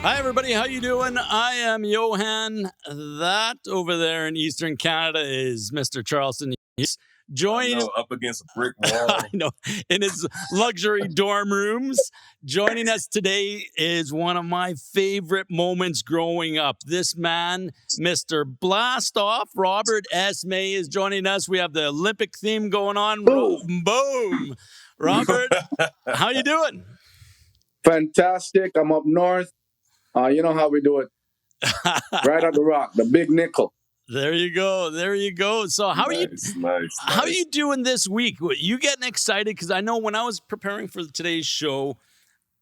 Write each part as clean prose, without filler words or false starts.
Hi, everybody. How you doing? I am Johan. That over there in Eastern Canada is Mr. Charleston. He's I joined, know, up against a brick I wall. know, in his luxury dorm rooms. Joining us today is one of my favorite moments growing up. This man, Mr. Blastoff, Robert Esmie, is joining us. We have the Olympic theme going on. Boom. Boom. Robert, how you doing? Fantastic. I'm up north. You know how we do it. Right at the rock, the big nickel. There you go. There you go. So how are you doing this week? You getting excited? Because I know when I was preparing for today's show,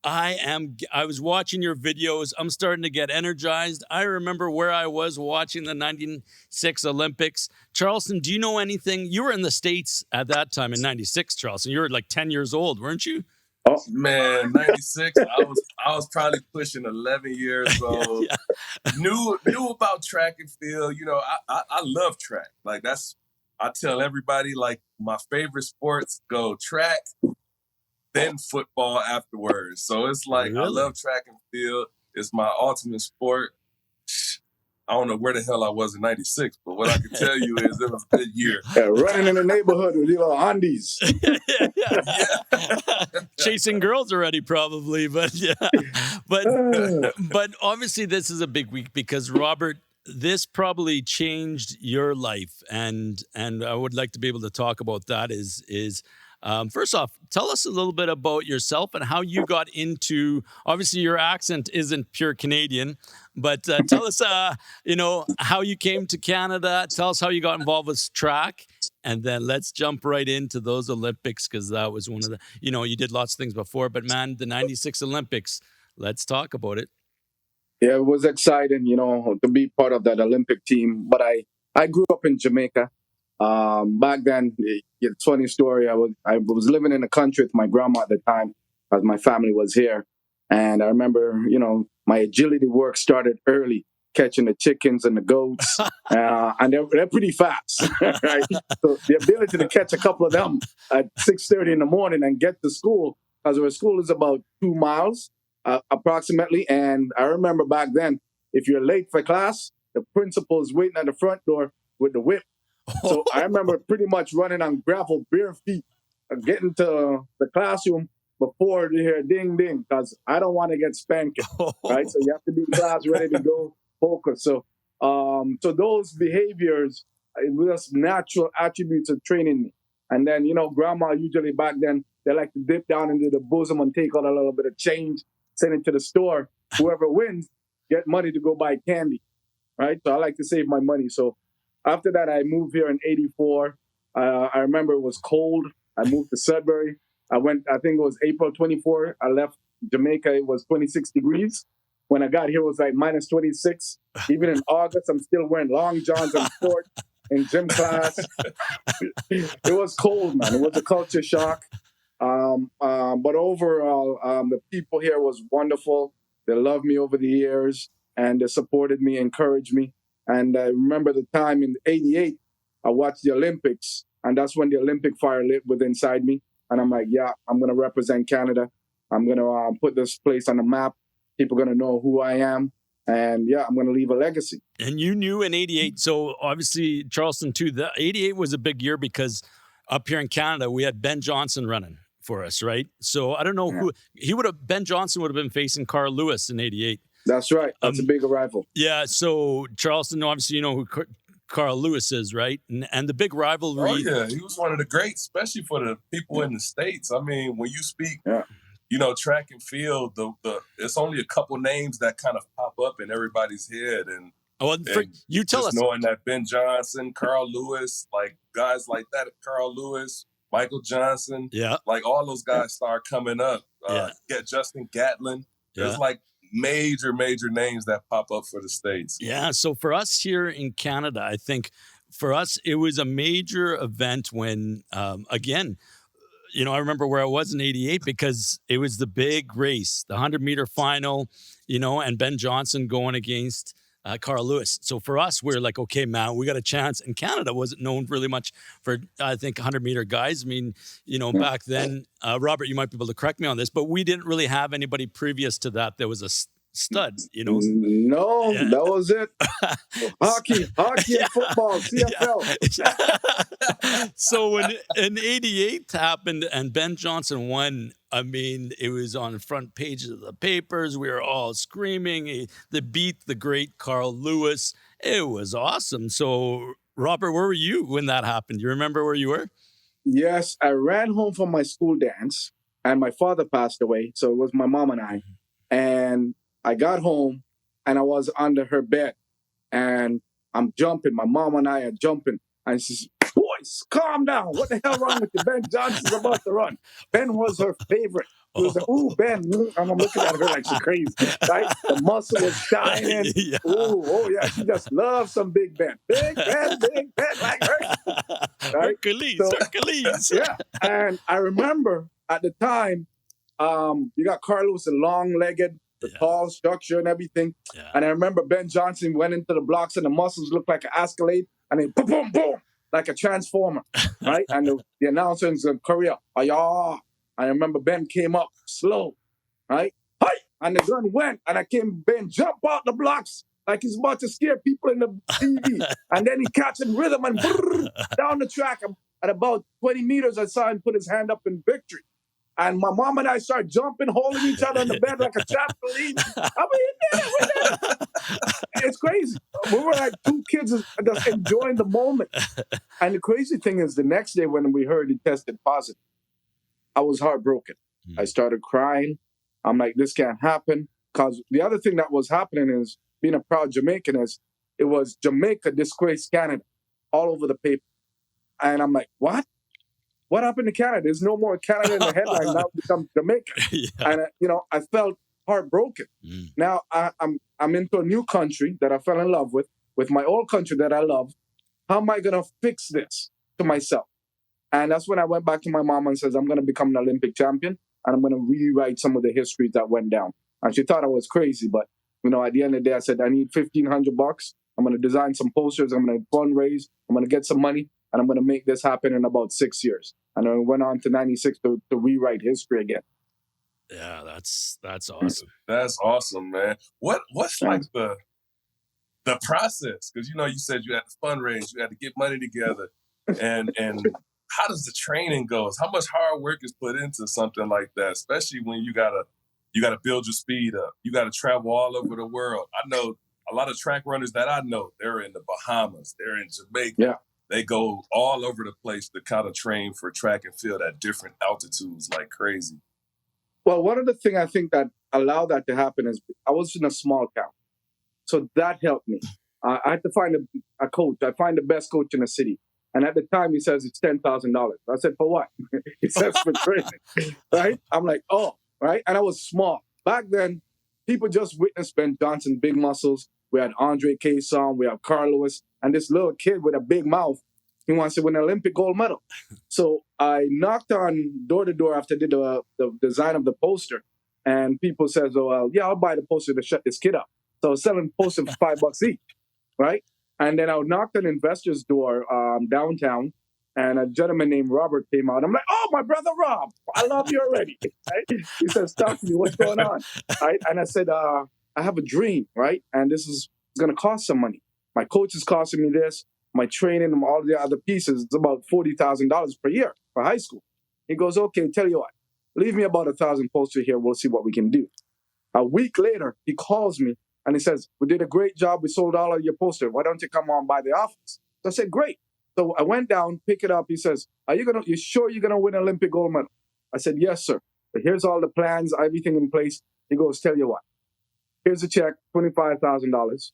I was watching your videos. I'm starting to get energized. I remember where I was watching the 96 Olympics. Charleston, do you know anything? You were in the States at that time in 96, Charleston. You were like 10 years old, weren't you? Oh, Man, 96, I was probably pushing 11 years old. Yeah. Knew about track and field. You know, I love track. Like I tell everybody, like, my favorite sports go track, then football afterwards. So it's like, I Really? love track and field. It's my ultimate sport. I don't know where the hell I was in 96, but what I can tell you is it was a good year. yeah, running in the neighborhood with your undies. Chasing girls already, probably, but yeah. But obviously, this is a big week because Robert, this probably changed your life, and I would like to be able to talk about that. First off, tell us a little bit about yourself and how you got into. Obviously, your accent isn't pure Canadian, but tell us, how you came to Canada. Tell us how you got involved with track, and then let's jump right into those Olympics because that was one of the. You did lots of things before, but man, the '96 Olympics. Let's talk about it. Yeah, it was exciting, to be part of that Olympic team. But I grew up in Jamaica. Back then, it's a funny story. I was living in the country with my grandma at the time, as my family was here. And I remember, my agility work started early, catching the chickens and the goats, and they're pretty fast, right? So the ability to catch a couple of them at 6:30 in the morning and get to school, because our school is about 2 miles approximately. And I remember back then, if you're late for class, the principal is waiting at the front door with the whip. So I remember pretty much running on gravel, bare feet, getting to the classroom before they hear ding, ding, because I don't want to get spanked, right? So you have to be in class ready to go, focus. So those behaviors, it was natural attributes of training me. And then, grandma usually back then, they like to dip down into the bosom and take out a little bit of change, send it to the store. Whoever wins, get money to go buy candy, right? So I like to save my money. So after that, I moved here in '84. I remember it was cold. I moved to Sudbury. I think it was April 24. I left Jamaica. It was 26 degrees. When I got here, it was like minus 26. Even in August, I'm still wearing long johns and shorts in gym class. It was cold, man. It was a culture shock. But overall, the people here was wonderful. They loved me over the years, and they supported me, encouraged me. And I remember the time in '88, I watched the Olympics, and that's when the Olympic fire lit within inside me. And I'm like, yeah, I'm going to represent Canada. I'm going to put this place on the map. People are going to know who I am. And yeah, I'm going to leave a legacy. And you knew in '88, so obviously Charleston too, the '88 was a big year because up here in Canada, we had Ben Johnson running for us, right? So I don't know who, Ben Johnson would have been facing Carl Lewis in '88. That's right. That's a big rival. Yeah, so Charleston, obviously you know who Carl Lewis is, right? And the big rivalry. Oh, yeah. He was one of the greats, especially for the people in the States. I mean, when you speak, track and field, it's only a couple names that kind of pop up in everybody's head. And you tell us. Knowing that Ben Johnson, Carl Lewis, like guys like that, Carl Lewis, Michael Johnson, like all those guys start coming up. Justin Gatlin. There's like major names that pop up for the States. Yeah, so for us here in Canada, I think for us, it was a major event when, again, I remember where I was in '88 because it was the big race, the 100-meter final, and Ben Johnson going against Carl Lewis. So for us, we're like, okay, man, we got a chance. And Canada wasn't known really much for, I think, 100-meter guys. I mean, back then, Robert, you might be able to correct me on this, but we didn't really have anybody previous to that. There was a stud, No, that was it. Hockey and football, CFL. So when in '88 happened and Ben Johnson won, I mean, it was on the front pages of the papers. We were all screaming. They beat the great Carl Lewis. It was awesome. So, Robert, where were you when that happened? You remember where you were? Yes, I ran home from my school dance, and my father passed away. So it was my mom and I. And I got home, and I was under her bed. And I'm jumping. My mom and I are jumping. And she says, boys, calm down. What the hell wrong with you? Ben Johnson's about to run. Ben was her favorite. She was like, ooh, Ben. And I'm looking at her like she's crazy. Right? The muscle was shining. Yeah. Oh, yeah. She just loves some Big Ben. Big Ben, like her. Right? Hercules. Yeah. And I remember at the time, you got Carlos, the long-legged, the tall structure and everything. Yeah. And I remember Ben Johnson went into the blocks and the muscles looked like an Escalade, and then boom, boom, boom, like a transformer, right? And the announcer in Korea, ayah. I remember Ben came up slow, right? Hi! And the gun went, and Ben jump out the blocks like he's about to scare people in the TV. And then he catching rhythm and down the track. At about 20 meters, I saw him put his hand up in victory. And my mom and I started jumping, holding each other in the bed like a trampoline. I mean, we did it. It's crazy. We were like two kids just enjoying the moment. And the crazy thing is, the next day when we heard he tested positive, I was heartbroken. I started crying. I'm like, this can't happen. Because the other thing that was happening is, being a proud Jamaican, is it was Jamaica disgraced Canada all over the paper. And I'm like, what? What happened to Canada? There's no more Canada in the headline. Now it becomes Jamaica. Yeah. And, I felt heartbroken. Now I'm into a new country that I fell in love with my old country that I love. How am I going to fix this to myself? And that's when I went back to my mom and says, I'm going to become an Olympic champion, and I'm going to rewrite some of the histories that went down. And she thought I was crazy, but, at the end of the day, I said, I need $1,500. I'm going to design some posters. I'm going to fundraise. I'm going to get some money. And I'm going to make this happen in about 6 years. And I went on to 96 to rewrite history again. Yeah, that's awesome. That's awesome, man. What's like the process? Because you said you had to fundraise, you had to get money together, and how does the training go? How much hard work is put into something like that? Especially when you gotta build your speed up. You gotta travel all over the world. I know a lot of track runners that I know. They're in the Bahamas. They're in Jamaica. Yeah. They go all over the place to kind of train for track and field at different altitudes like crazy. Well, one of the things I think that allowed that to happen is I was in a small town. So that helped me. I had to find a coach. I find the best coach in the city. And at the time, he says it's $10,000. I said, for what? He says for training, right? I'm like, oh, right? And I was small. Back then, people just witnessed Ben Johnson, big muscles. We had Andre Cason, we have Carl Lewis, and this little kid with a big mouth, he wants to win an Olympic gold medal. So I knocked on door to door after I did the design of the poster, and people says, oh, well, yeah, I'll buy the poster to shut this kid up. So I was selling posters for $5 each, right? And then I knocked on an investor's door downtown, and a gentleman named Robert came out. I'm like, oh, my brother Rob, I love you already. Right? He says, talk to me, what's going on? Right? And I said, I have a dream, right? And this is going to cost some money. My coach is costing me this. My training and all the other pieces, it's about $40,000 per year for high school. He goes, okay, tell you what, leave me about 1,000 posters here. We'll see what we can do. A week later, he calls me and he says, we did a great job. We sold all of your posters. Why don't you come on by the office? So I said, great. So I went down, pick it up. He says, you sure you're going to win an Olympic gold medal? I said, yes, sir. But here's all the plans, everything in place. He goes, tell you what, here's a check, $25,000.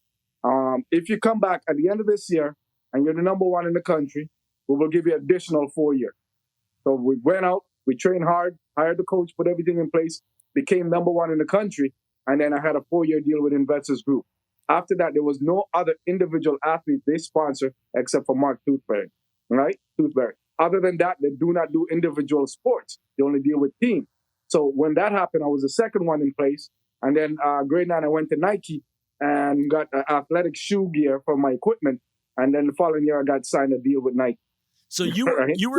If you come back at the end of this year and you're the number one in the country, we will give you an additional 4 years. So we went out, we trained hard, hired the coach, put everything in place, became number one in the country, and then I had a 4-year deal with Investors Group. After that, there was no other individual athlete they sponsor except for Mark Toothberry, right? Toothberry. Other than that, they do not do individual sports. They only deal with teams. So when that happened, I was the second one in place. And then grade 9, I went to Nike and got athletic shoe gear for my equipment. And then the following year, I got signed a deal with Nike. So you Right? you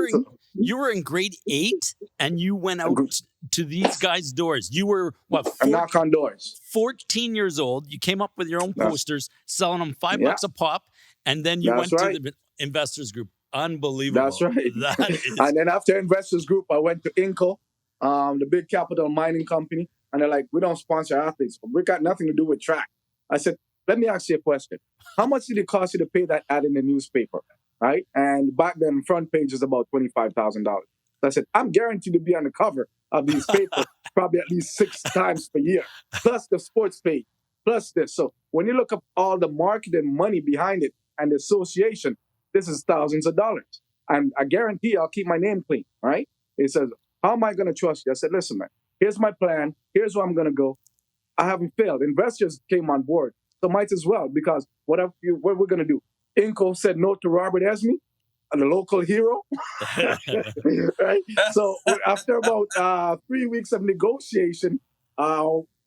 were in grade 8 and you went out to these guys' doors. You were what? Knock on doors. 14 years old. You came up with your own posters, selling them $5 a pop, and then you went to the investors group. Unbelievable. That's right. That is... And then after investors group, I went to Inco, the big capital mining company, and they're like, "We don't sponsor athletes. We got nothing to do with track." I said, "Let me ask you a question. How much did it cost you to pay that ad in the newspaper?" Right? And back then, front page was about $25,000. So I said, "I'm guaranteed to be on the cover of these papers probably at least 6 times per year, plus the sports page, plus this." So when you look up all the marketing money behind it and the association, this is thousands of dollars. And I guarantee I'll keep my name clean, right? He says, "How am I going to trust you?" I said, "Listen, man, here's my plan. Here's where I'm going to go. I haven't failed." Investors came on board. So might as well, because what we're going to do? Inco said no to Robert Esmie, the local hero. Right? So after about 3 weeks of negotiation,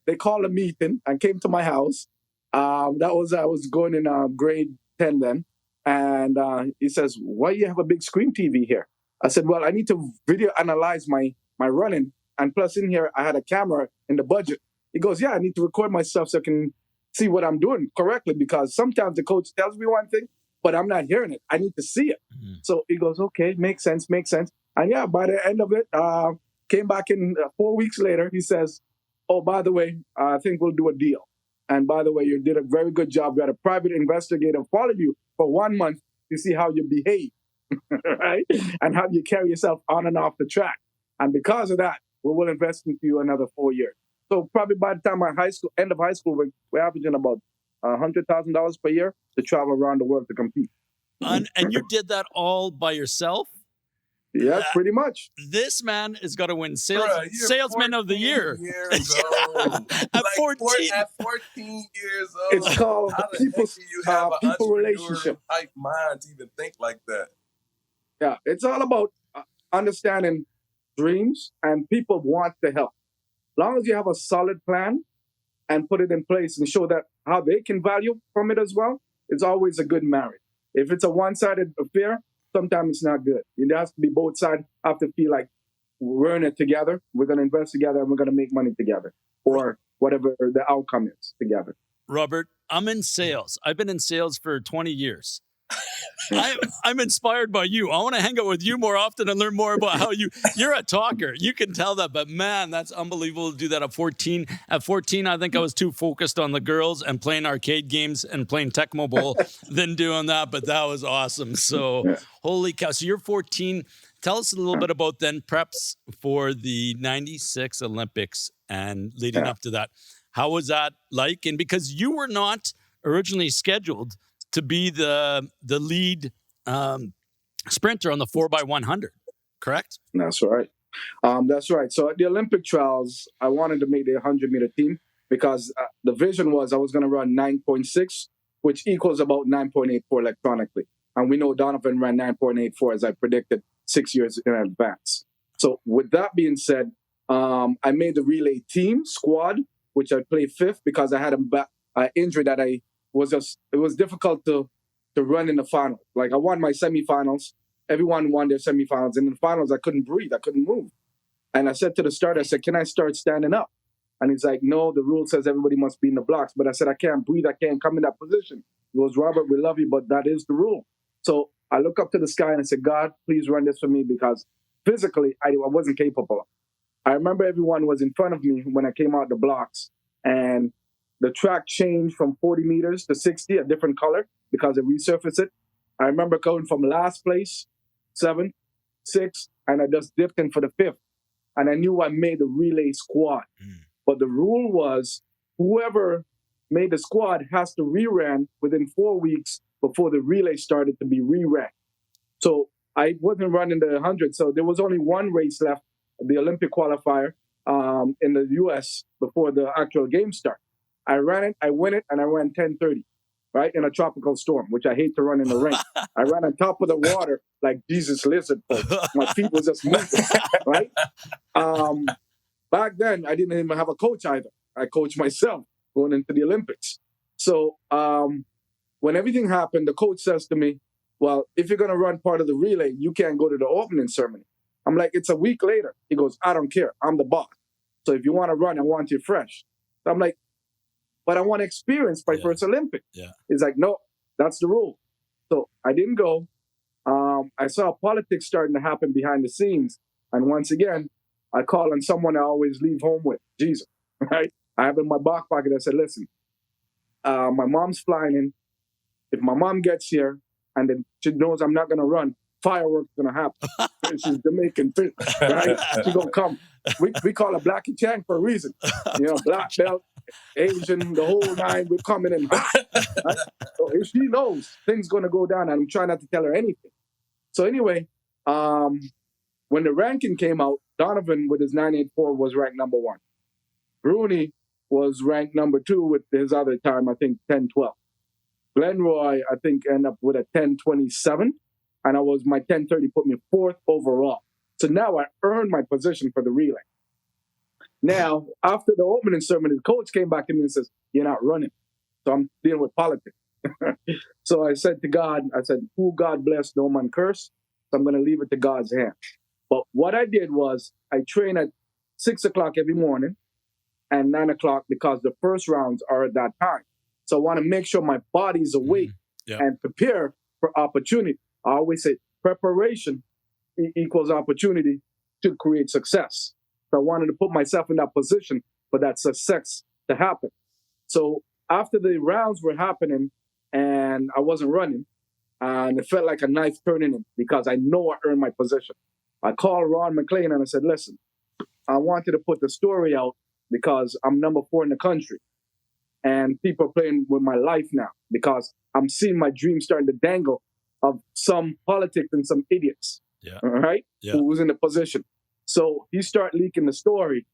they called a meeting and came to my house. I was going in grade 10 then. And he says, "Why do you have a big screen TV here?" I said, "Well, I need to video analyze my running. And plus in here, I had a camera in the budget." He goes, "Yeah, I need to record myself so I can see what I'm doing correctly, because sometimes the coach tells me one thing, but I'm not hearing it. I need to see it." Mm-hmm. So he goes, "Okay, makes sense. And yeah, by the end of it, came back in 4 weeks later, he says, "Oh, by the way, I think we'll do a deal. And by the way, you did a very good job. We had a private investigator follow you for 1 month to see how you behave," right? "And how you carry yourself on and off the track. And because of that, we will invest into you another 4 years." So probably by the time end of high school, we're averaging about $100,000 per year to travel around the world to compete. And you did that all by yourself? Yes, pretty much. This man has got to win Salesman of the Year. At 14. At 14 years old. It's called people relationship. Type mind to even think like that. Yeah, it's all about understanding dreams, and people want to help. As long as you have a solid plan and put it in place and show that how they can value from it as well, it's always a good marriage. If it's a one-sided affair, sometimes it's not good. It has to be both sides have to feel like we're in it together, we're going to invest together, and we're going to make money together, or whatever the outcome is together. Robert, I'm in sales. I've been in sales for 20 years. I'm inspired by you. I want to hang out with you more often and learn more about how you're a talker. You can tell that, but man, that's unbelievable to do that at 14. At 14, I think I was too focused on the girls and playing arcade games and playing Tecmo Bowl than doing that, but that was awesome. So holy cow. So you're 14. Tell us a little bit about then preps for the 96 Olympics and leading up to that. How was that like? And because you were not originally scheduled to be the lead sprinter on the 4x100, correct? That's right. That's right. So at the Olympic trials, I wanted to make the 100-meter team because the vision was I was going to run 9.6, which equals about 9.84 electronically. And we know Donavon ran 9.84 as I predicted 6 years in advance. So with that being said, I made the relay team squad, which I played 5th because I had an injury that it was difficult to run in the final. Like I won my semifinals. Everyone won their semifinals. And in the finals, I couldn't breathe. I couldn't move. And I said to the starter, I said, "Can I start standing up?" And he's like, "No, the rule says everybody must be in the blocks." But I said, "I can't breathe. I can't come in that position." He goes, "Robert, we love you, but that is the rule." So I look up to the sky and I said, "God, please run this for me," because physically I wasn't capable. I remember everyone was in front of me when I came out the blocks, and the track changed from 40 meters to 60, a different color, because it resurfaced it. I remember going from last place, 7th, 6th, and I just dipped in for the 5th. And I knew I made the relay squad. But the rule was whoever made the squad has to re-run within 4 weeks before the relay started to be re-ran. So I wasn't running the 100, so there was only one race left, the Olympic qualifier in the U.S. before the actual game start. I ran it, I win it, and I ran 10:30, right, in a tropical storm, which I hate to run in the rain. I ran on top of the water like Jesus lizard folks. My feet was just moving, right? Back then, I didn't even have a coach either. I coached myself going into the Olympics. So when everything happened, the coach says to me, well, if you're going to run part of the relay, you can't go to the opening ceremony. I'm like, it's a week later. He goes, I don't care. I'm the boss. So if you want to run, I want you fresh. So I'm like, but I want to experience my first Olympic. Yeah. He's like, no, that's the rule. So I didn't go. I saw politics starting to happen behind the scenes. And once again, I call on someone I always leave home with, Jesus, right? I have in my back pocket, I said, listen, my mom's flying in. If my mom gets here and then she knows I'm not going to run, fireworks going to happen. She's Jamaican, right? She's going to come. We call her Blackie Chang for a reason. You know, black belt, Asian, the whole nine, we're coming in hot. Right? So if she knows things going to go down, I'm trying not to tell her anything. So anyway, when the ranking came out, Donavon with his 9.84 was ranked number 1. Bruni was ranked number 2 with his other time, I think 10.12. Glenroy, I think, ended up with a 10.27, and my 10.30 put me 4th overall. So now I earned my position for the relay. Now, after the opening ceremony, the coach came back to me and says, you're not running. So I'm dealing with politics. So I said to God, who God bless, no man curse. So I'm going to leave it to God's hand. But what I did was I train at 6 o'clock every morning and 9 o'clock because the first rounds are at that time. So I want to make sure my body's awake and prepare for opportunity. I always say preparation equals opportunity to create success. So I wanted to put myself in that position for that success to happen. So after the rounds were happening and I wasn't running, and it felt like a knife turning in because I know I earned my position. I called Ron McLean and I said, listen, I wanted to put the story out because I'm number 4 in the country. And people are playing with my life now because I'm seeing my dream starting to dangle of some politics and some idiots, all right, who was in the position. So he started leaking the story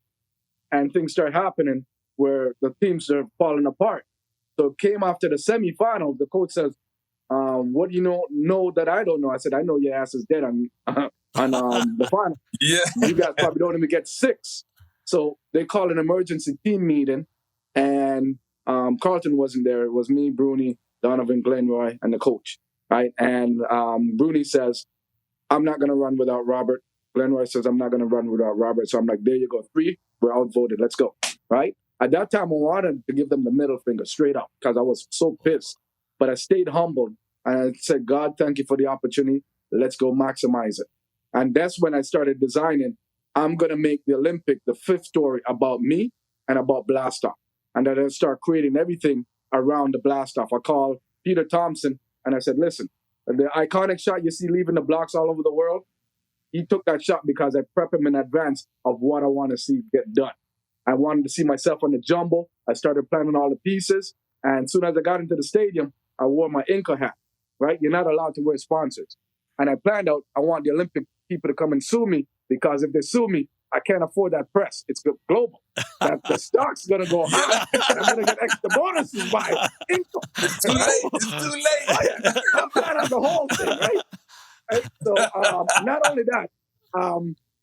and things start happening where the teams are falling apart. So it came after the semifinals. The coach says, what do you know that I don't know? I said, I know your ass is dead on the final. Yeah. You guys probably don't even get 6. So they called an emergency team meeting, and Carlton wasn't there. It was me, Bruni, Donavon, Glenroy, and the coach, right? And Bruni says, I'm not going to run without Robert. Glenroy says, I'm not going to run without Robert. So I'm like, there you go. 3, we're outvoted. Let's go, right? At that time, I wanted to give them the middle finger straight up because I was so pissed. But I stayed humbled, and I said, God, thank you for the opportunity. Let's go maximize it. And that's when I started designing, I'm going to make the Olympic the 5th story about me and about Blastoff. And then I start creating everything around the Blastoff. I called Peter Thompson, and I said, listen, the iconic shot you see leaving the blocks all over the world, he took that shot because I prep him in advance of what I want to see get done. I wanted to see myself on the jumbo. I started planning all the pieces. And as soon as I got into the stadium, I wore my Inca hat, right? You're not allowed to wear sponsors. And I planned out, I want the Olympic people to come and sue me because if they sue me, I can't afford that press. It's global. The stock's going to go high. And I'm going to get extra bonuses by Inca. It's too late. It's too late. I'm planning the whole thing, right? So not only that,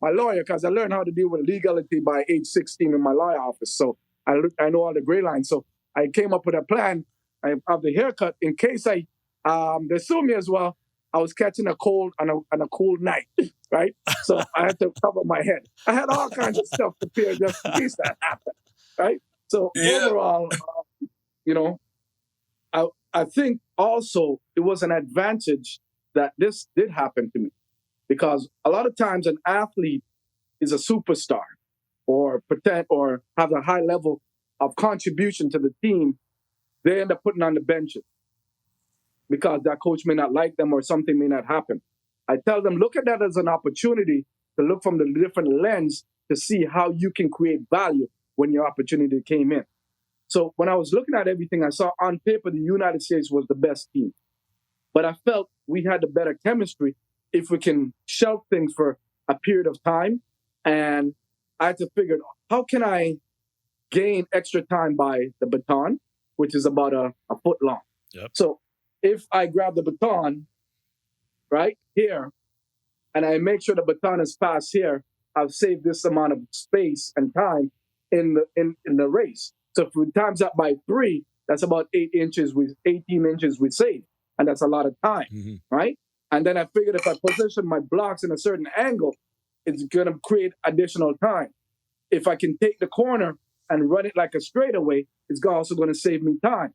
my lawyer, because I learned how to deal with legality by age 16 in my lawyer office. So I know all the gray lines. So I came up with a plan. I have the haircut in case they sue me as well. I was catching a cold on a cold night, right? So I had to cover my head. I had all kinds of stuff prepared just in case that happened, right? So overall, I think also it was an advantage that this did happen to me because a lot of times an athlete is a superstar or have a high level of contribution to the team. They end up putting on the benches because that coach may not like them or something may not happen. I tell them, look at that as an opportunity to look from the different lens to see how you can create value when your opportunity came in. So when I was looking at everything, I saw on paper the United States was the best team. But I felt we had the better chemistry if we can shelf things for a period of time. And I had to figure, how can I gain extra time by the baton, which is about a foot long. Yep. So if I grab the baton right here, and I make sure the baton is passed here, I've saved this amount of space and time in the race. So if we times that by 3, that's about 18 inches we save. and that's a lot of time, right? And then I figured if I position my blocks in a certain angle, it's going to create additional time. If I can take the corner and run it like a straightaway, it's also going to save me time.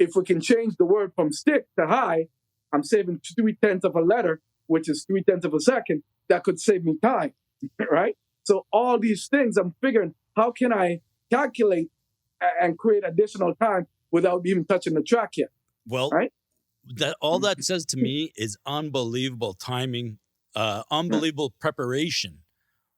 If we can change the word from stick to high, I'm saving 3/10 of a letter, which is 3/10 of a second. That could save me time, right? So all these things, I'm figuring, how can I calculate and create additional time without even touching the track yet? Well, right? All that says to me is unbelievable timing, unbelievable preparation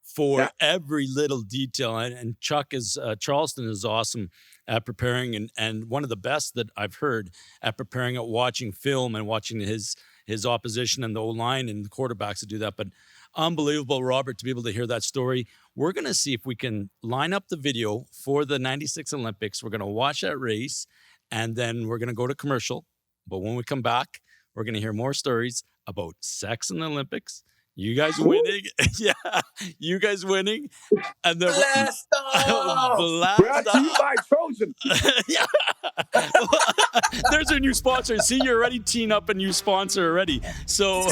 for every little detail. And Chuck Charleston is awesome at preparing, and one of the best that I've heard at preparing, at watching film and watching his opposition and the O-line and the quarterbacks to do that. But unbelievable, Robert, to be able to hear that story. We're going to see if we can line up the video for the 96 Olympics. We're going to watch that race, and then we're going to go to commercial. But when we come back, we're going to hear more stories about sex in the Olympics. You guys winning. Yeah, you guys winning. And then Blast off! Brought to you by Trojan. Yeah. There's our new sponsor. See, you're already teeing up a new sponsor already. So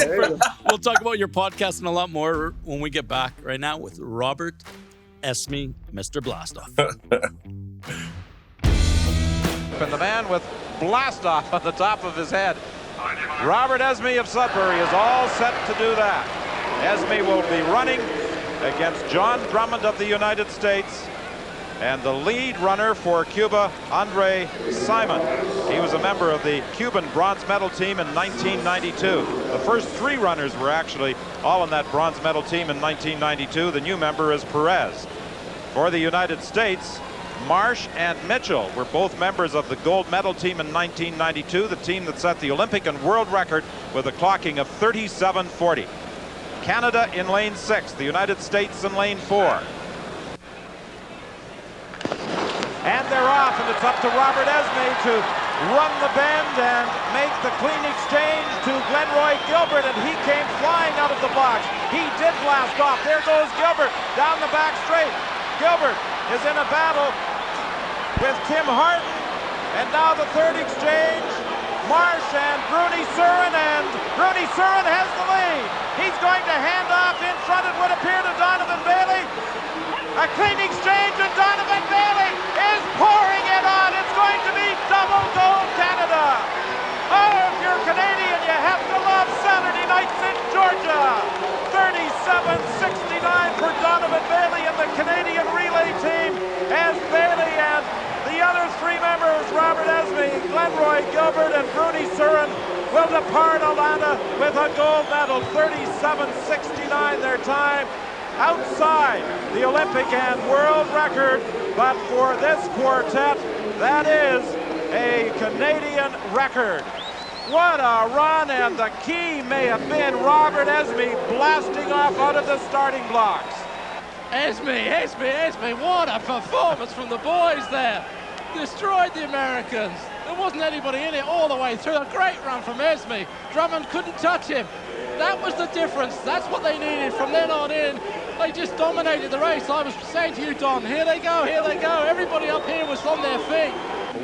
we'll talk about your podcast and a lot more when we get back. Right now with Robert Esmie, Mr. Blastoff. And the man with Blastoff on the top of his head. Robert Esmie of Sudbury is all set to do that. Esmie will be running against John Drummond of the United States and the lead runner for Cuba, Andre Simon. He was a member of the Cuban bronze medal team in 1992. The first three runners were actually all in that bronze medal team in 1992. The new member is Perez. For the United States, Marsh and Mitchell were both members of the gold medal team in 1992, the team that set the Olympic and world record with a clocking of 37:40. Canada in lane 6, the United States in lane 4. And they're off, and it's up to Robert Esmie to run the bend and make the clean exchange to Glenroy Gilbert, and he came flying out of the blocks. He did blast off. There goes Gilbert down the back straight. Gilbert is in a battle with Tim Harden, and now the third exchange, Marsh and Bruni Surin, and Bruni Surin has the lead. He's going to hand off in front, it would appear, to Donavon Bailey. A clean exchange, and Donavon Bailey is pouring it on. It's going to be double gold Canada. Oh, if you're Canadian, you have to love Saturday nights in Georgia. 37-69 for Donavon Bailey and the Canadian relay team, as Bailey and the other three members, Robert Esmie, Glenroy Gilbert, and Bruni Surin, will depart Atlanta with a gold medal. 37-69 their time, outside the Olympic and world record. But for this quartet, that is a Canadian record. What a run, and the key may have been Robert Esmie blasting off out of the starting blocks. Esmie, what a performance from the boys there. Destroyed the Americans. There wasn't anybody in it all the way through. A great run from Esmie. Drummond couldn't touch him. That was the difference. That's what they needed from then on in. They just dominated the race. I was saying to you, Don, here they go. Everybody up here was on their feet.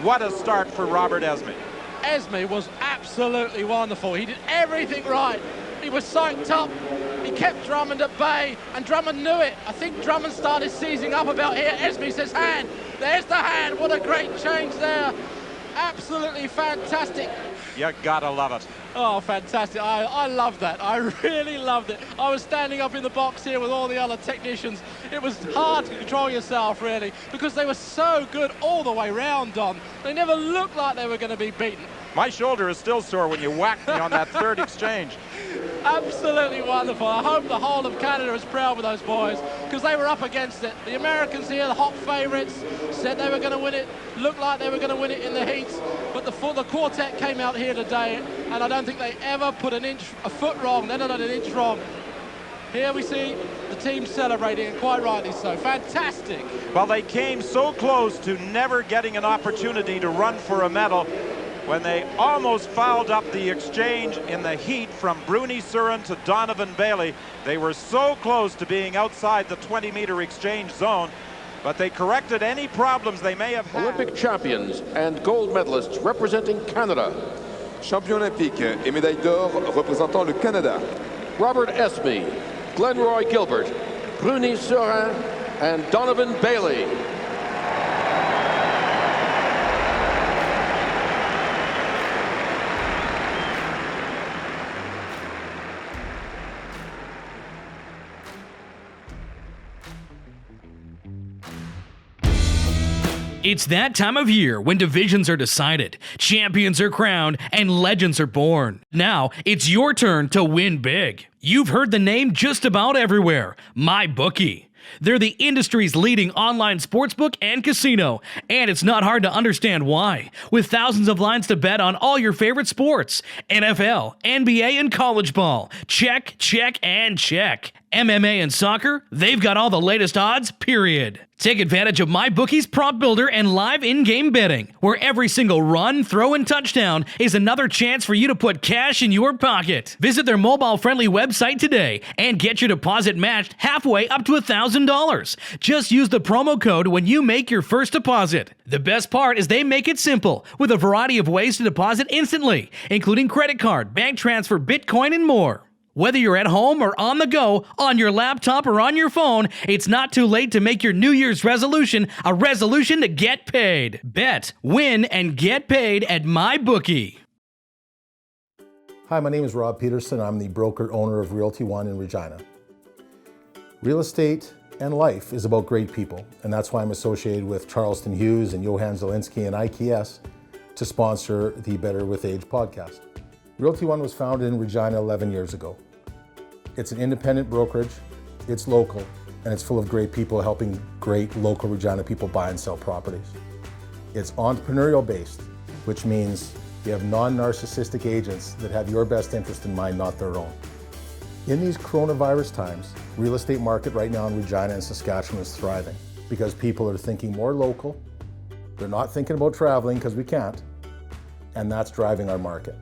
What a start for Robert Esmie. Esmie was absolutely wonderful. He did everything right. He was psyched up. He kept Drummond at bay, and Drummond knew it. I think Drummond started seizing up about here. Esmie says, hand. There's the hand. What a great change there. Absolutely fantastic. You gotta love it. Oh, fantastic. I love that. I really loved it. I was standing up in the box here with all the other technicians. It was hard to control yourself, really, because they were so good all the way round, Don. They never looked like they were going to be beaten. My shoulder is still sore when you whacked me on that third exchange. Absolutely wonderful. I hope the whole of Canada is proud with those boys, because they were up against it. The Americans here, the hot favourites, said they were going to win it, looked like they were going to win it in the heats, but the quartet came out here today, and I don't think they ever put a foot wrong. They're not an inch wrong. Here we see the team celebrating, and quite rightly so. Fantastic. Well, they came so close to never getting an opportunity to run for a medal when they almost fouled up the exchange in the heat from Bruni Surin to Donavon Bailey. They were so close to being outside the 20-meter exchange zone, but they corrected any problems they may have had. Olympic champions and gold medalists representing Canada. champion olympique et médaille d'or représentant le Canada. Robert Esmie, Glenroy Gilbert, Bruni Surin, and Donavon Bailey. It's that time of year when divisions are decided, champions are crowned, and legends are born. Now, it's your turn to win big. You've heard the name just about everywhere, MyBookie. They're the industry's leading online sportsbook and casino, and it's not hard to understand why. With thousands of lines to bet on all your favorite sports, NFL, NBA, and college ball. Check, check, and check. MMA and soccer, they've got all the latest odds, period. Take advantage of MyBookie's prop builder and live in-game betting, where every single run, throw, and touchdown is another chance for you to put cash in your pocket. Visit their mobile-friendly website today and get your deposit matched halfway up to $1,000. Just use the promo code when you make your first deposit. The best part is they make it simple, with a variety of ways to deposit instantly, including credit card, bank transfer, Bitcoin, and more. Whether you're at home or on the go, on your laptop or on your phone, it's not too late to make your New Year's resolution a resolution to get paid. Bet, win, and get paid at MyBookie. Hi, my name is Rob Peterson. I'm the broker owner of Realty One in Regina. Real estate and life is about great people, and that's why I'm associated with Charleston Hughes and Johan Zielinski and IKS to sponsor the Better with Age podcast. Realty One was founded in Regina 11 years ago. It's an independent brokerage, it's local, and it's full of great people helping great local Regina people buy and sell properties. It's entrepreneurial based, which means you have non-narcissistic agents that have your best interest in mind, not their own. In these coronavirus times, real estate market right now in Regina and Saskatchewan is thriving because people are thinking more local, they're not thinking about traveling because we can't, and that's driving our market.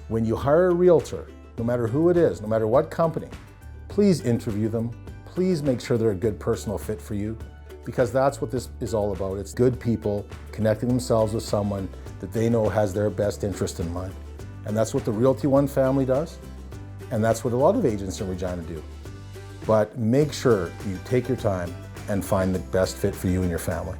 When you hire a realtor, no matter who it is, no matter what company, please interview them. Please make sure they're a good personal fit for you, because that's what this is all about. It's good people connecting themselves with someone that they know has their best interest in mind. And that's what the Realty One family does, and that's what a lot of agents in Regina do. But make sure you take your time and find the best fit for you and your family.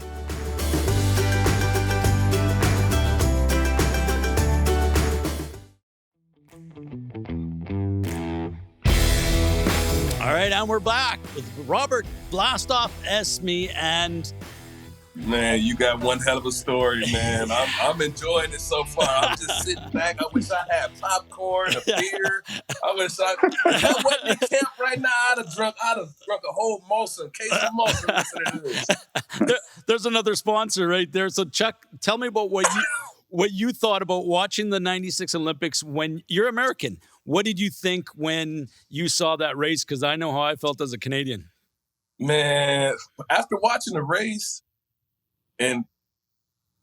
All right, and we're back with Robert Blastoff Esmie, and man, you got one hell of a story, man. I'm enjoying it so far. I'm just sitting back. I wish I had popcorn, a beer. I wish if I wasn't in camp right now, I'd have drunk a whole Molson, case of Molson listening to this. There's another sponsor right there. So Chuck, tell me about what you thought about watching the 96 Olympics when you're American. What did you think when you saw that race? Because I know how I felt as a Canadian. Man, after watching the race, and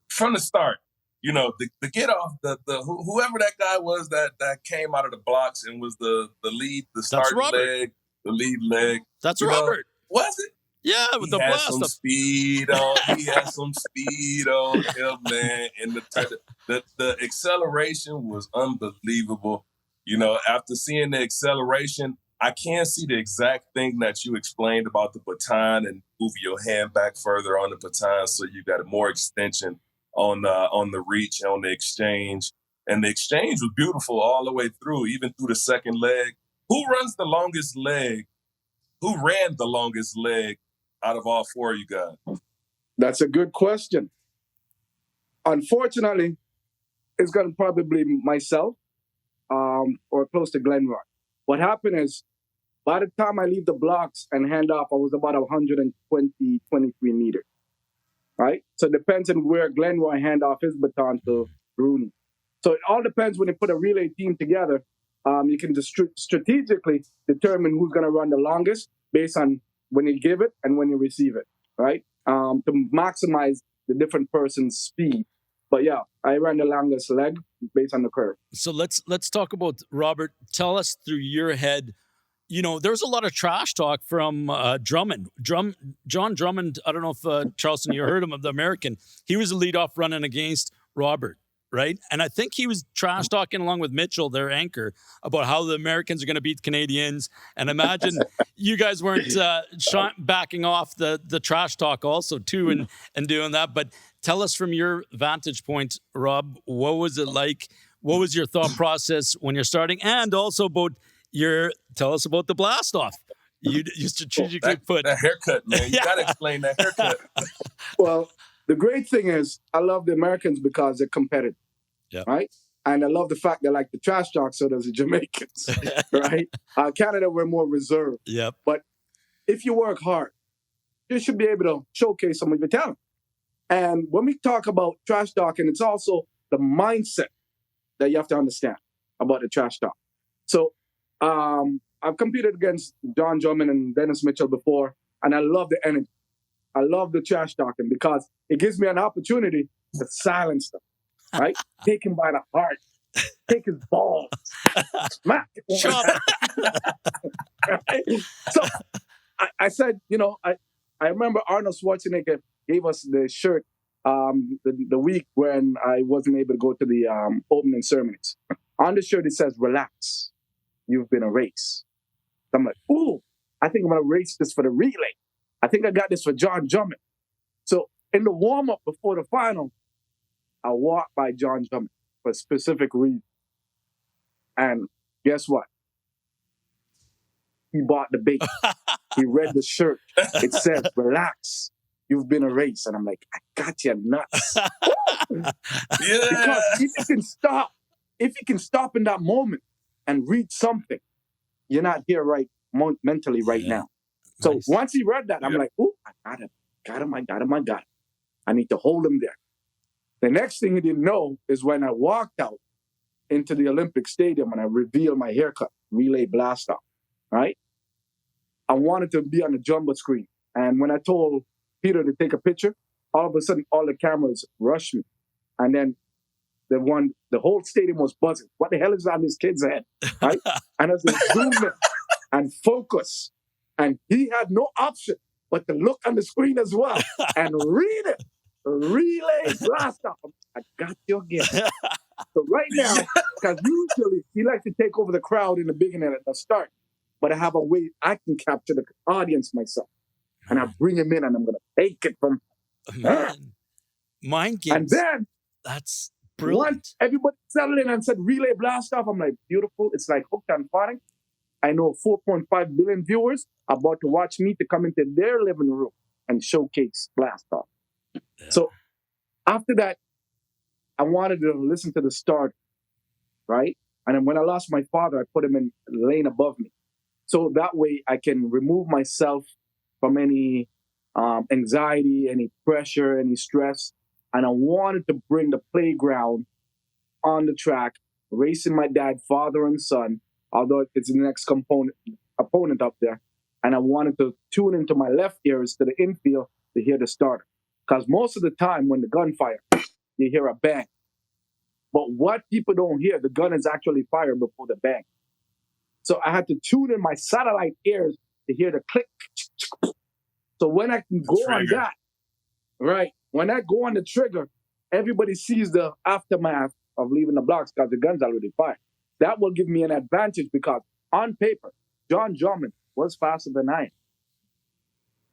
from the start, you know, the get off, whoever that guy was that came out of the blocks and was the lead, the starting leg, the lead leg. That's Robert. Was it? Yeah, with the blast. Some speed on. He had some speed on him, man. And the acceleration was unbelievable. You know, after seeing the acceleration, I can't see the exact thing that you explained about the baton and move your hand back further on the baton so you got more extension on the reach, on the exchange. And the exchange was beautiful all the way through, even through the second leg. Who runs the longest leg? Who ran the longest leg out of all four of you guys? That's a good question. Unfortunately, it's going to probably be myself or close to Glenroy. What happened is, by the time I leave the blocks and hand off, I was about 23 meters, right? So it depends on where Glenroy hand off his baton to Rooney. So it all depends when you put a relay team together. You can just strategically determine who's going to run the longest based on when you give it and when you receive it, right? To maximize the different person's speed. But yeah, I ran the longest leg based on the curve. So let's talk about, Robert, tell us through your head. You know, there's a lot of trash talk from Drummond. John Drummond, I don't know if, Charleston, you heard him, of the American. He was the leadoff running against Robert. right? And I think he was trash talking along with Mitchell, their anchor, about how the Americans are going to beat the Canadians. And imagine you guys weren't backing off the trash talk also too, and doing that. But tell us from your vantage point, Rob, what was it like? What was your thought process when you're starting? And also tell us about the blast off. You strategically put that haircut, man. You gotta explain that haircut. Well, the great thing is I love the Americans because they're competitive, right? And I love the fact they like the trash talk, so does the Jamaicans, right? Canada, we're more reserved. Yep. But if you work hard, you should be able to showcase some of your talent. And when we talk about trash talking, it's also the mindset that you have to understand about the trash talk. So I've competed against John Drummond and Dennis Mitchell before, and I love the energy. I love the trash talking because it gives me an opportunity to silence them, right? Take him by the heart, take his balls, smack it. Right? So I said, I remember Arnold Schwarzenegger gave us the shirt the week when I wasn't able to go to the opening ceremonies. On the shirt, it says, "Relax, you've been erased." I'm like, ooh, I think I'm going to race this for the relay. I think I got this for John Drummond. So in the warm-up before the final, I walked by John Drummond for a specific reason. And guess what? He bought the bait. He read the shirt. It says, "Relax, you've been erased." And I'm like, I got you nuts. Because if you can stop in that moment and read something, you're not here mentally right now. So nice. Once he read that, I'm like, "Ooh, I got him. I need to hold him there." The next thing he didn't know is when I walked out into the Olympic Stadium and I revealed my haircut, relay blast off, right? I wanted to be on the jumbo screen. And when I told Peter to take a picture, all of a sudden, all the cameras rushed me. And then the whole stadium was buzzing. What the hell is on this kid's head, right? And as I zoomed in and focus, and he had no option but to look on the screen as well and read it. Relay blast off. I got you again. So right now, because usually he likes to take over the crowd in the beginning at the start, but I have a way I can capture the audience myself. And I bring him in and I'm going to take it from mind games. And then that's brilliant. Once everybody settled in and said relay blast off, I'm like, beautiful. It's like hooked on firing. I know 4.5 billion viewers are about to watch me to come into their living room and showcase blast off. Yeah. So after that, I wanted to listen to the start, right? And then when I lost my father, I put him in a lane above me. So that way I can remove myself from any anxiety, any pressure, any stress. And I wanted to bring the playground on the track, racing my dad, father and son, although it's the next opponent up there. And I wanted to tune into my left ears to the infield to hear the starter. Because most of the time when the gun fires, you hear a bang. But what people don't hear, the gun is actually fired before the bang. So I had to tune in my satellite ears to hear the click. So when I can go on that, right, when I go on the trigger, everybody sees the aftermath of leaving the blocks because the gun's already fired. That will give me an advantage because on paper, John Drummond was faster than I am.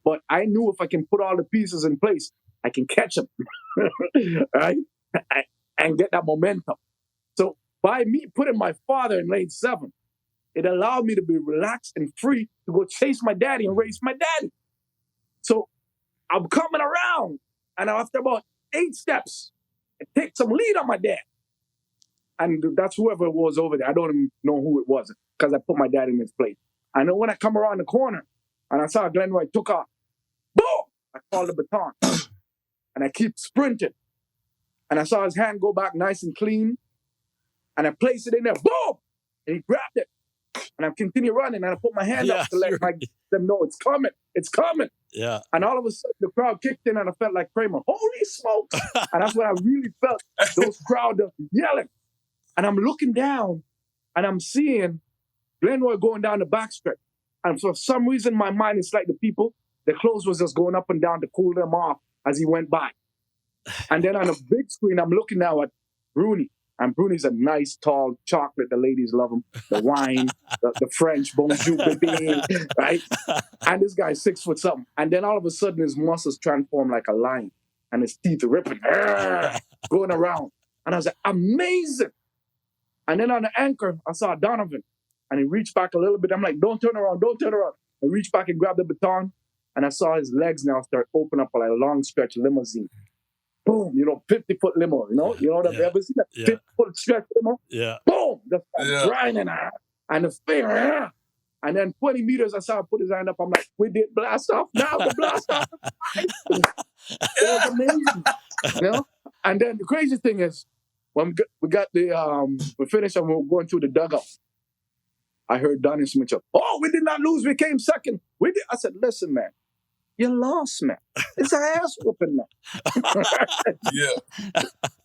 But I knew if I can put all the pieces in place, I can catch him, right? And get that momentum. So by me putting my father in lane 7, it allowed me to be relaxed and free to go chase my daddy and race my daddy. So I'm coming around, and after about 8 steps, I take some lead on my dad. And that's whoever it was over there. I don't even know who it was because I put my dad in his place. I know when I come around the corner and I saw Glenroy took off, boom! I called the baton. And I keep sprinting. And I saw his hand go back nice and clean. And I placed it in there, boom! And he grabbed it. And I continue running and I put my hand up to let them know it's coming. It's coming. Yeah. And all of a sudden the crowd kicked in and I felt like Kramer. Holy smokes! And that's when I really felt those crowd yelling. And I'm looking down and I'm seeing Glenroy going down the backstretch. And for some reason, my mind is like the people, the clothes was just going up and down to cool them off as he went by. And then on a big screen, I'm looking now at Bruni. And Bruni's a nice, tall chocolate. The ladies love him. The wine, the French, bonjour, baby, right? And this guy's 6 foot something. And then all of a sudden, his muscles transform like a lion. And his teeth are ripping, going around. And I was like, amazing. And then on the anchor, I saw Donavon. And he reached back a little bit. I'm like, don't turn around, don't turn around. I reached back and grabbed the baton. And I saw his legs now start open up like a long stretch limousine. Boom, 50-foot limo, you know what I've ever seen? That 50-foot stretch limo? Yeah. Boom, just grinding out. And the thing, and then 20 meters, I saw him put his hand up. I'm like, we did blast off. Now the blast off. It was amazing, And then the crazy thing is, when we got we finished and we were going through the dugout, I heard Donnie Smith, we did not lose, we came second. We did. I said, listen, man. You lost, man. It's an ass whooping, man.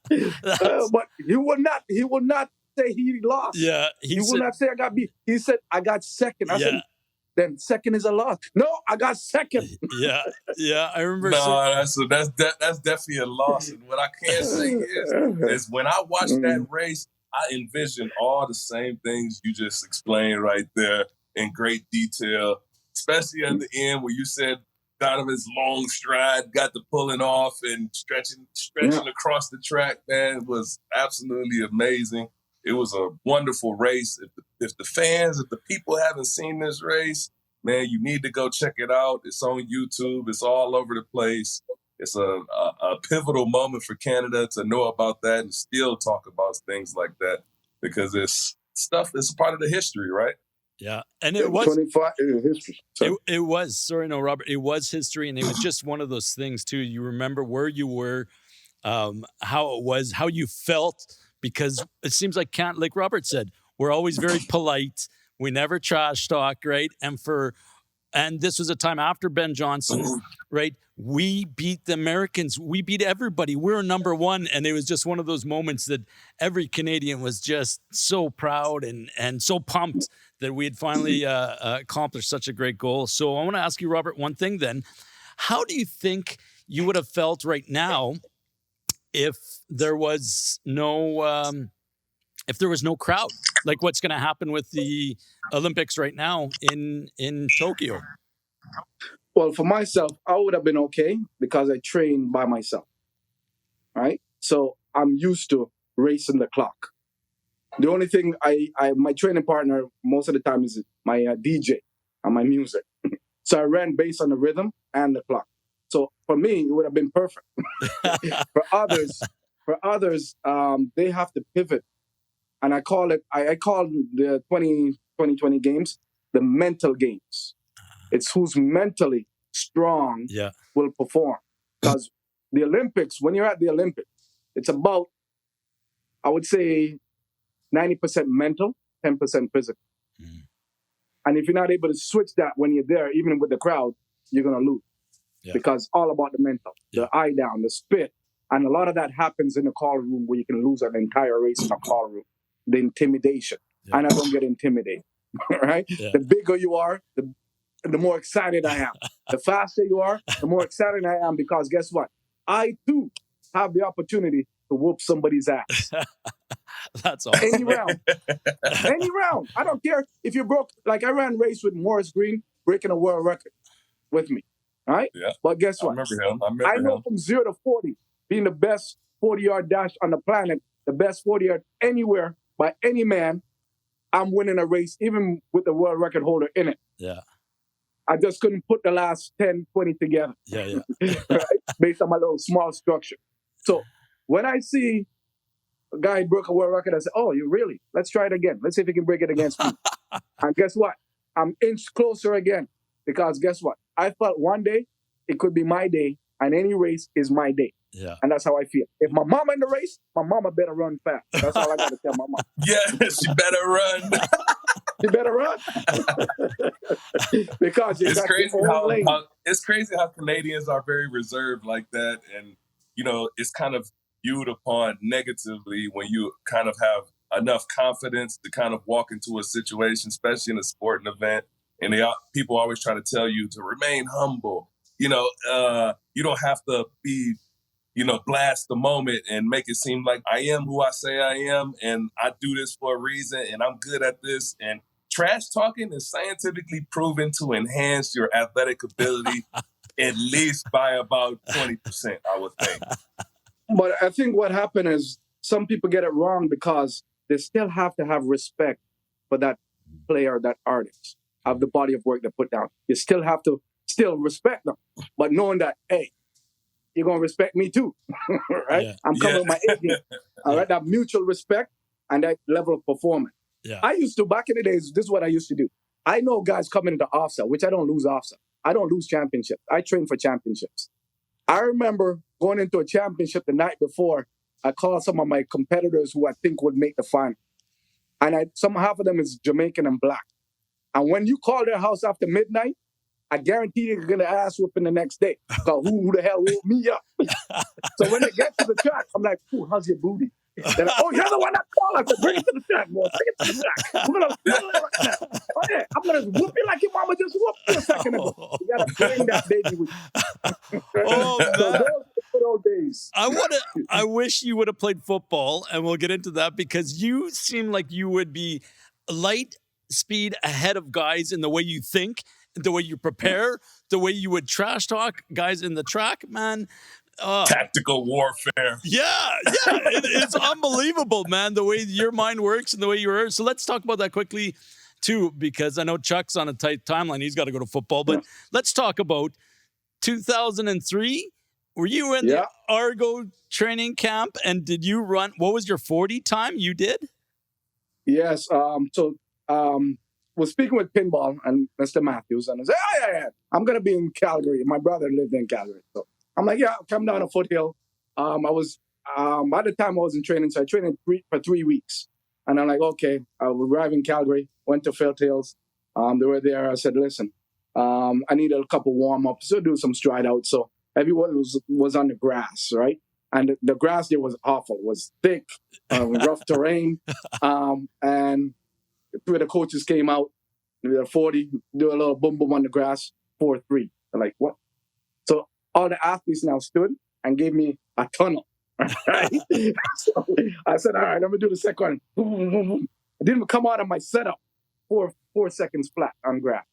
But he will not say he lost. Yeah. He will not say I got beat. He said, I got second. I said, then second is a loss. No, I got second. Yeah. I remember. No, that's definitely a loss. And what I can say is when I watched that race, I envisioned all the same things you just explained right there in great detail, especially at the end where you said Donovan's long stride got the pulling off and stretching across the track. Man, it was absolutely amazing. It was a wonderful race. If the people haven't seen this race, man, you need to go check it out. It's on YouTube. It's all over the place. It's a pivotal moment for Canada to know about that and still talk about things like that because it's a part of the history, right? Yeah, and it was 25 history. It was. Sorry, no, Robert. It was history, and it was just one of those things too. You remember where you were, how it was, how you felt, because it seems like like Robert said, we're always very polite. We never trash talk, right? And this was a time after Ben Johnson, right? We beat the Americans. We beat everybody. We're number one. And it was just one of those moments that every Canadian was just so proud and so pumped that we had finally accomplished such a great goal. So I want to ask you, Robert, one thing then. How do you think you would have felt right now if there was no crowd? Like what's going to happen with the Olympics right now in Tokyo? Well, for myself, I would have been okay because I train by myself, right? So I'm used to racing the clock. The only thing my training partner most of the time is my DJ and my music. So I ran based on the rhythm and the clock. So for me, it would have been perfect. For others, they have to pivot. And I call the 2020 games the mental games. It's who's mentally strong will perform. Because the Olympics, when you're at the Olympics, it's about, I would say, 90% mental, 10% physical. Mm. And if you're not able to switch that when you're there, even with the crowd, you're going to lose. Yeah. Because all about the mental, the eye down, the spit. And a lot of that happens in the call room where you can lose an entire race in the call room. The intimidation. Yeah. And I don't get intimidated, right? Yeah. The bigger you are, the more excited I am. The faster you are, the more excited I am because guess what? I, too, have the opportunity to whoop somebody's ass. That's awesome. Any round. I don't care if you broke. Like I ran a race with Morris Green, breaking a world record with me, right? Yeah. But guess what? I remember him. I know from 0 to 40, being the best 40-yard dash on the planet, the best 40-yard anywhere by any man, I'm winning a race, even with the world record holder in it. Yeah. I just couldn't put the last 10, 20 together. Yeah. Right? Based on my little small structure. So when I see a guy broke a world record, I say, oh, you really? Let's try it again. Let's see if he can break it against me. And guess what? I'm inch closer again. Because guess what? I felt one day it could be my day, and any race is my day. Yeah. And that's how I feel. If my mama in the race, my mama better run fast. That's all I got to tell my mom. Yes, she better run. You better run. Because it's crazy how Canadians are very reserved like that. And, it's kind of viewed upon negatively when you kind of have enough confidence to kind of walk into a situation, especially in a sporting event. And people always try to tell you to remain humble. You don't have to be, blast the moment and make it seem like I am who I say I am, and I do this for a reason, and I'm good at this. And trash talking is scientifically proven to enhance your athletic ability at least by about 20%, I would think. But I think what happened is some people get it wrong because they still have to have respect for that player, that artist, of the body of work they put down. You still have to respect them, but knowing that, hey, you're going to respect me too, right? Yeah. I'm coming with my A game. All right, that mutual respect and that level of performance. Yeah. I used to, back in the days, this is what I used to do. I know guys coming into offset, which I don't lose offset. I don't lose championships. I train for championships. I remember going into a championship the night before. I called some of my competitors who I think would make the final. And half of them is Jamaican and black. And when you call their house after midnight, I guarantee you're going to ass whooping the next day. Because who the hell woke me up? So when they get to the track, I'm like, ooh, how's your booty? They're like, oh, you're the one that called. I said, bring it to the track, boy. Bring it to the track. I'm going to whoop you like your mama just whooped you a second ago. You got to bring that baby with you. Oh, man. So those are the good old days. I wish you would have played football, and we'll get into that, because you seem like you would be light speed ahead of guys in the way you think, the way you prepare, the way you would trash talk guys in the track, man. Tactical warfare. Yeah. It's unbelievable, man, the way your mind works and the way you are. So let's talk about that quickly, too, because I know Chuck's on a tight timeline. He's got to go to football. But let's talk about 2003. Were you in the Argo training camp, and did you run? What was your 40 time you did? Yes. Was speaking with Pinball and Mr. Matthews, and I said, yeah, I'm going to be in Calgary. My brother lived in Calgary. So I'm like, yeah, I'll come down a foothill. I was, by the time I was in training, so I trained for 3 weeks. And I'm like, okay, I will arrive in Calgary, went to Foothills. They were there. I said, listen, I need a couple warm-ups, so do some stride out. So everyone was on the grass, right? And the grass there was awful. It was thick, rough terrain. And two of the coaches came out, we were 40, do a little boom boom on the grass, 4-3. They're like, what? So all the athletes now stood and gave me a tunnel. Right? So I said, all right, let me do the second one. I didn't come out of my setup 4 seconds flat on grass.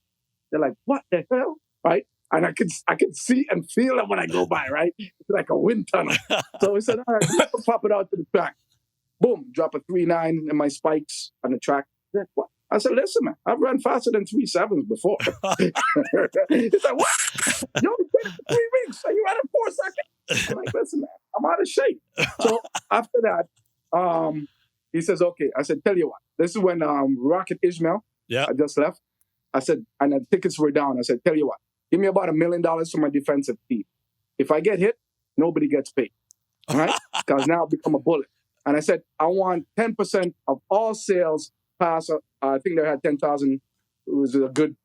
They're like, what the hell? Right? And I could see and feel it when I go by, right? It's like a wind tunnel. So we said, all right, let's pop it out to the track. Boom, drop a 3.9 in my spikes on the track. What? I said, listen, man, I've run faster than 3.7s before. He's like, what? You only played it for 3 weeks and you ran in 4 seconds? I'm like, listen, man, I'm out of shape. So after that, he says, okay. I said, tell you what, this is when Rocket Ismail, I just left. I said, and the tickets were down. I said, tell you what, give me about $1 million for my defensive team. If I get hit, nobody gets paid. All right? Because now I've become a bullet. And I said, I want 10% of all sales pass. I think they had 10,000. It was a good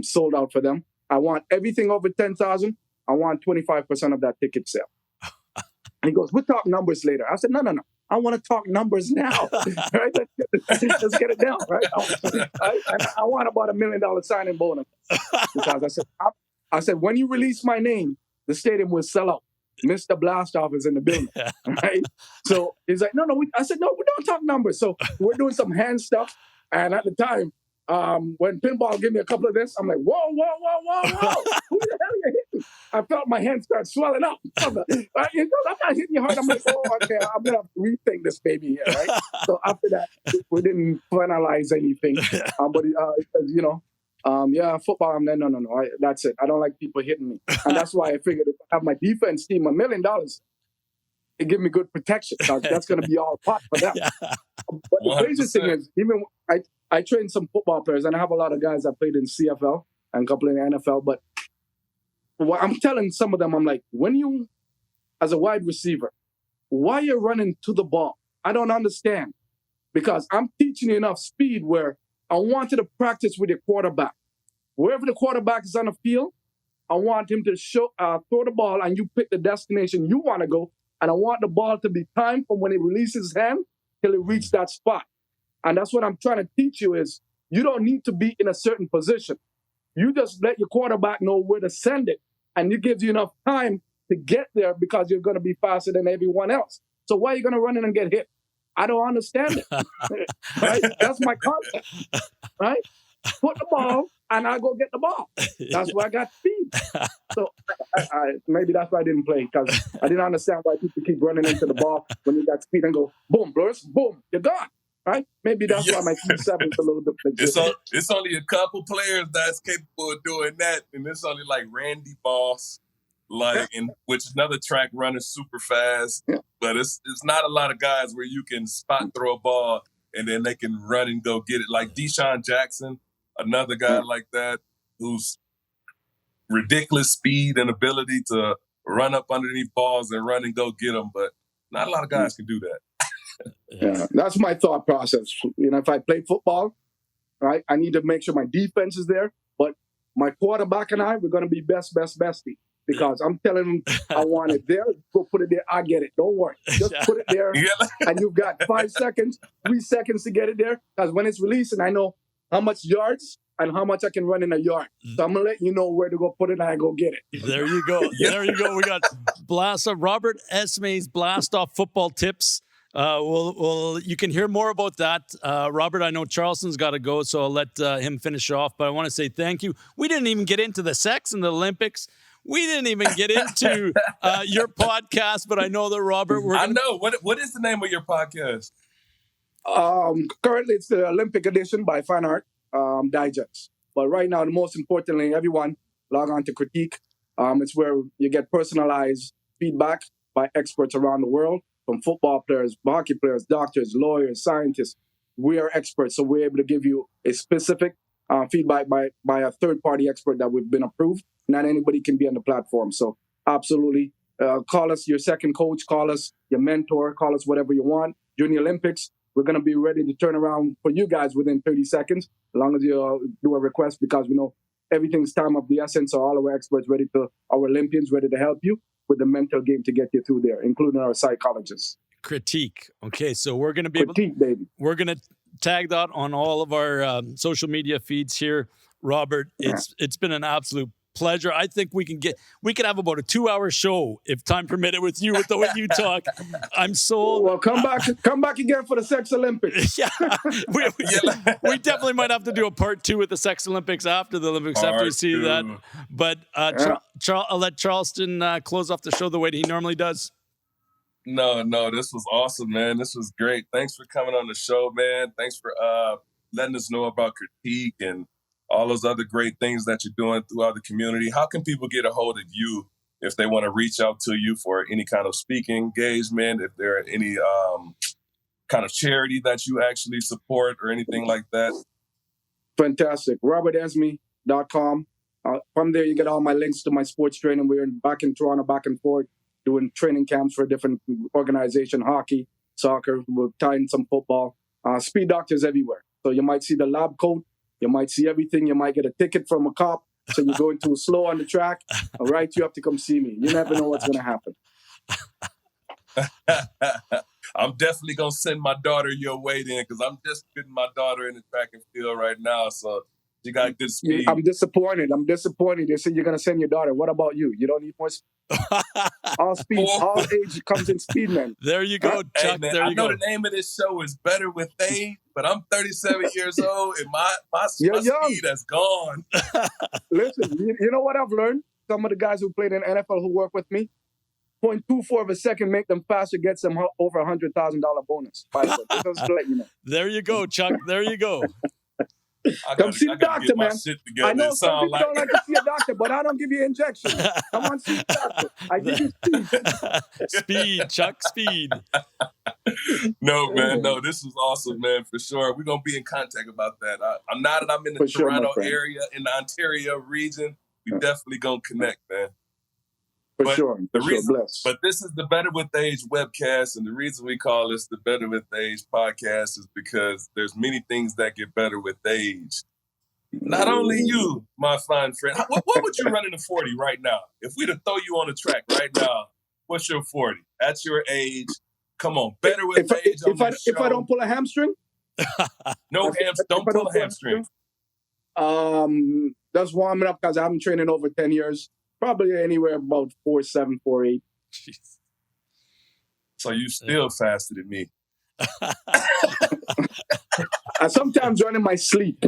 sold out for them. I want everything over 10,000. I want 25% of that ticket sale. And he goes, we'll talk numbers later. I said, no. I want to talk numbers now. Right? Let's get it down. Right? I want about $1 million signing bonus. Because I said, when you release my name, the stadium will sell out. Mr. Blastoff is in the building, right? So he's like, no. I said, no, we don't talk numbers. So we're doing some hand stuff. And at the time, when Pinball gave me a couple of this, I'm like, whoa. Who the hell are you hitting? I felt my hand start swelling up. I'm not hitting you hard. I'm like, oh, okay, I'm going to rethink this baby here, right? So after that, we didn't finalize anything. But football. I'm like, no. That's it. I don't like people hitting me. And that's why I figured if I have my defense team $1 million, it give me good protection. That's going to be all pot for them. But the crazy thing is, even I train some football players, and I have a lot of guys that played in CFL and a couple in the NFL. But what I'm telling some of them, I'm like, when you, as a wide receiver, why you're running to the ball? I don't understand. Because I'm teaching you enough speed where I want you to practice with your quarterback. Wherever the quarterback is on the field, I want him to throw the ball and you pick the destination you want to go. And I want the ball to be timed from when he releases his hand till he reaches that spot. And that's what I'm trying to teach you is you don't need to be in a certain position. You just let your quarterback know where to send it. And it gives you enough time to get there because you're going to be faster than everyone else. So why are you going to run in and get hit? I don't understand it. Right? That's my concept. Right? Put the ball, and I go get the ball. That's why I got speed. So maybe that's why I didn't play, because I didn't understand why people keep running into the ball when you got speed and go, boom, burst, boom, you're gone. Right? Maybe that's why my 3-7 is a little bit legit. It's only a couple players that's capable of doing that, and it's only like Randy Moss, and which another track runner super fast. Yeah. But it's not a lot of guys where you can spot throw a ball and then they can run and go get it. Like Deshaun Jackson, another guy like that who's ridiculous speed and ability to run up underneath balls and run and go get them. But not a lot of guys can do that. Yeah, that's my thought process. If I play football, right, I need to make sure my defense is there. But my quarterback and I, we're going to be bestie. Because I'm telling him I want it there. Go put it there. I get it. Don't worry. Just put it there. And you've got 5 seconds, 3 seconds to get it there. Because when it's released, and I know how much yards and how much I can run in a yard. So I'm going to let you know where to go put it, and I go get it. There you go. There you go. We got Robert Esmie's Blast Off football tips. You can hear more about that. Robert, I know Charleston's got to go, so I'll let him finish off. But I want to say thank you. We didn't even get into the sex in the Olympics. We didn't even get into your podcast, but I know that, Robert, I know. What is the name of your podcast? Currently, it's the Olympic edition by Fine Art Digest. But right now, the most importantly, everyone log on to Critique. It's where you get personalized feedback by experts around the world, from football players, hockey players, doctors, lawyers, scientists. We are experts, so we're able to give you a specific feedback by a third-party expert that we've been approved. Not anybody can be on the platform. So absolutely, call us your second coach, call us your mentor, call us whatever you want. During the Olympics, we're going to be ready to turn around for you guys within 30 seconds, as long as you do a request, because we know everything's time of the essence. So all our experts our Olympians ready to help you with the mental game to get you through there, including our psychologists. Critique. Okay, so we're going to be baby. We're going to tag that on all of our social media feeds here. Robert, it's been an absolute pleasure. I think we could have about a 2-hour show if time permitted with you, with the way you talk. I'm sold. Well, come back again for the Sex Olympics. Yeah, we definitely might have to do a part 2 with the Sex Olympics after the Olympics, after you see that. But I'll let Charleston close off the show the way that he normally does. No, this was awesome, man. This was great. Thanks for coming on the show, man. Thanks for letting us know about Critique and all those other great things that you're doing throughout the community. How can people get a hold of you if they want to reach out to you for any kind of speaking engagement, if there are any kind of charity that you actually support or anything like that? Fantastic. RobertEsmie.com. From there, you get all my links to my sports training. We're back in Toronto, back and forth, doing training camps for different organizations, hockey, soccer. We're tying some football. Speed doctors everywhere. So you might see the lab coat. You might see everything. You might get a ticket from a cop. So you go into a slow on the track. All right, you have to come see me. You never know what's going to happen. I'm definitely going to send my daughter your way then, because I'm just getting my daughter in the track and field right now. So she got good speed. I'm disappointed. They said you're going to send your daughter. What about you? You don't need more speed? All speed, all age comes in speed, man. There you go, Chuck. Hey, man, there you go. I know the name of this show is Better with Age, but I'm 37 years old and my speed has gone. Listen, you know what I've learned? Some of the guys who played in NFL who work with me, 0.24 of a second make them faster, gets them over $100,000 bonus. Just to let you know. There you go, Chuck. There you go. Come see the doctor, man. I know some people don't like to see a doctor, but I don't give you injections. Come on, see the doctor. I give you speed. Speed, Chuck, speed. No, man, no, this was awesome, man, for sure. We're going to be in contact about that. I'm in the Toronto area, in the Ontario region. We definitely going to connect, man. For sure. But this is the Better with Age webcast, and the reason we call this the Better with Age podcast is because there's many things that get better with age. Not only you, my fine friend. What would you run in a 40 right now? If we'd have throw you on the track right now, what's your 40? At your age, come on, Better with Age on this show. If I don't pull a hamstring? Don't pull a hamstring. That's warming up because I haven't trained in over 10 years. probably anywhere about 4'7", 4'8". Jeez. So you still faster than me. I sometimes run in my sleep.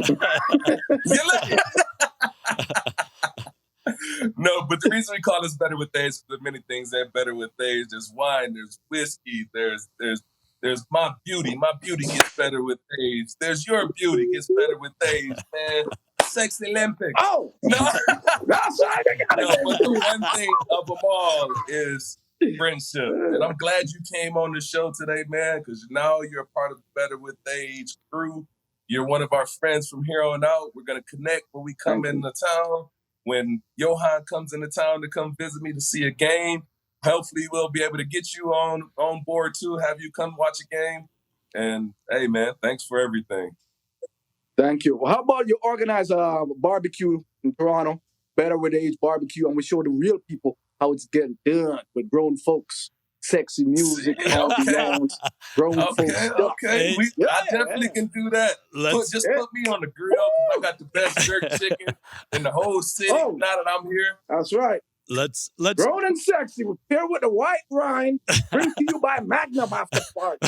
No, but the reason we call this Better with Age, there are many things that are better with age. There's wine, there's whiskey, there's my beauty. My beauty gets better with age. There's your beauty gets better with age, man. Sex Olympics. Oh, no, that's right. No, but the one thing of them all is friendship. And I'm glad you came on the show today, man, because now you're a part of the Better with Age crew. You're one of our friends from here on out. We're going to connect when we come into town. When Johan comes into town to come visit me to see a game, hopefully we'll be able to get you on board too, have you come watch a game. And hey, man, thanks for everything. Thank you. Well, how about you organize a barbecue in Toronto, Better with Age barbecue, and we show the real people how it's getting done with grown folks, sexy music, grown folks. Okay. I definitely can do that. Put me on the grill because I got the best jerk chicken in the whole city now that I'm here. That's right. Let's grown and sexy paired with the white wine, bring to you by Magnum after party.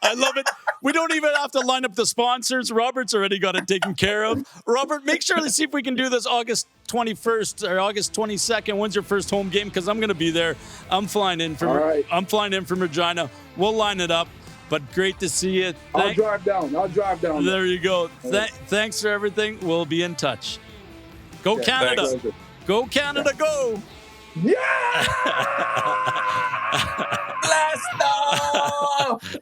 I love it. We don't even have to line up the sponsors. Robert's already got it taken care of. Robert, make sure to see if we can do this August 21st or August 22nd. When's your first home game? Because I'm going to be there. I'm flying in from Regina. We'll line it up. But great to see you. I'll drive down. There you go. Thanks for everything. We'll be in touch. Go Canada. Thanks. Go Canada, go. Yeah! Blast off!